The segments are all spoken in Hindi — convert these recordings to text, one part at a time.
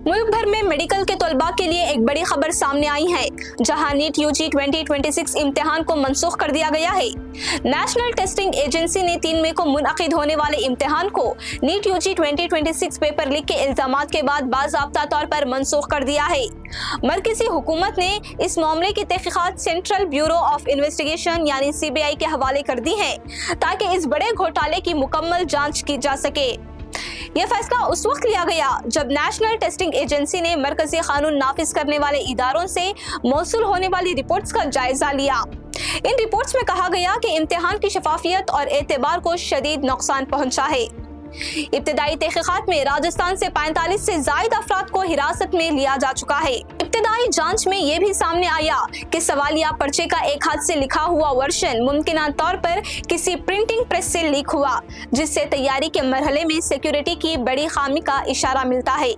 मुल्क भर में मेडिकल के तलबा के लिए एक बड़ी खबर सामने आई है, जहां नीट यूजी 2026 इम्तिहान को मनसूख कर दिया गया है। नेशनल टेस्टिंग एजेंसी ने 3 मई को मुनअकिद होने वाले इम्तिहान को नीट यूजी 2026 पेपर लीक के इल्जामात के बाद बाज़ाब्ता तौर पर मनसूख कर दिया है। मरकजी हुकूमत ने इस मामले की तहकीकात सेंट्रल ब्यूरो ऑफ इन्वेस्टिगेशन यानी CBI के हवाले कर दी है, ताकि इस बड़े घोटाले की मुकम्मल जांच की जा सके। यह फैसला उस वक्त लिया गया जब नेशनल टेस्टिंग एजेंसी ने मरकजी कानून नाफिज करने वाले इदारों से मौसूल होने वाली रिपोर्ट्स का जायजा लिया। इन रिपोर्ट्स में कहा गया कि इम्तिहान की शफाफियत और एतबार को शदीद नुकसान पहुंचा है। इब्तिदाई तहकीकात में राजस्थान से 45 से ज्यादा अफराद को हिरासत में लिया जा चुका है। इब्तिदाई जांच में यह भी सामने आया कि सवालिया पर्चे का एक हाथ से लिखा हुआ वर्जन मुमकिन तौर पर किसी प्रिंटिंग प्रेस से लीक हुआ, जिससे तैयारी के मरहले में सिक्योरिटी की बड़ी खामी का इशारा मिलता है।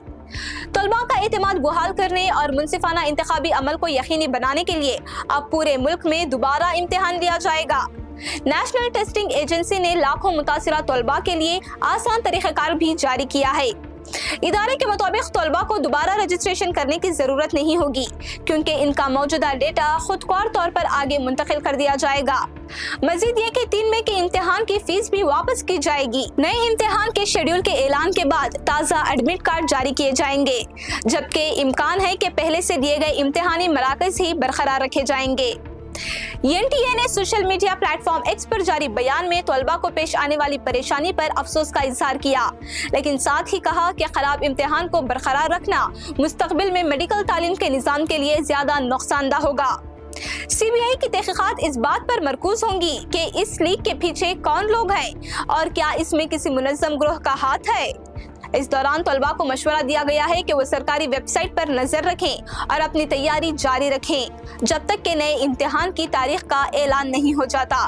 तलबा का एतमाद बहाल करने और मुनसिफाना इंतखाबी अमल को यकीनी बनाने के लिए अब पूरे मुल्क में दोबारा इम्तिहान लिया जाएगा। नेशनल टेस्टिंग एजेंसी ने लाखों मुतासिरा तलबा के लिए आसान तरीक़ाकार भी जारी किया है। इदारे के मुताबिक तलबा को दोबारा रजिस्ट्रेशन करने की जरूरत नहीं होगी, क्योंकि इनका मौजूदा डेटा खुदकार तौर पर आगे मुंतकिल कर दिया जाएगा। मजीद ये कि 3 मई के इम्तिहान की फीस भी वापस की जाएगी। नए इम्तिहान के शेड्यूल के ऐलान के बाद ताज़ा एडमिट कार्ड जारी किए जाएंगे, जबकि इम्कान है कि पहले से दिए गए इम्तिहानी मराकज़ ही बरकरार रखे जाएंगे। NTA ने सोशल मीडिया प्लेटफॉर्म X पर जारी बयान में तलबा को पेश आने वाली परेशानी पर अफसोस का इजहार किया, लेकिन साथ ही कहा कि खराब इम्तिहान को बरकरार रखना मुस्तकबिल में मेडिकल तालीम के निज़ाम के लिए ज्यादा नुकसानदा होगा। CBI की तहकीकात इस बात पर मरकूज होंगी कि इस लीक के पीछे कौन लोग हैं और क्या इसमें किसी मुनज़्ज़म ग्रोह का हाथ है। इस दौरान तलबा को मशवरा दिया गया है कि वो सरकारी वेबसाइट पर नजर रखें और अपनी तैयारी जारी रखें जब तक कि नए इम्तिहान की तारीख का ऐलान नहीं हो जाता।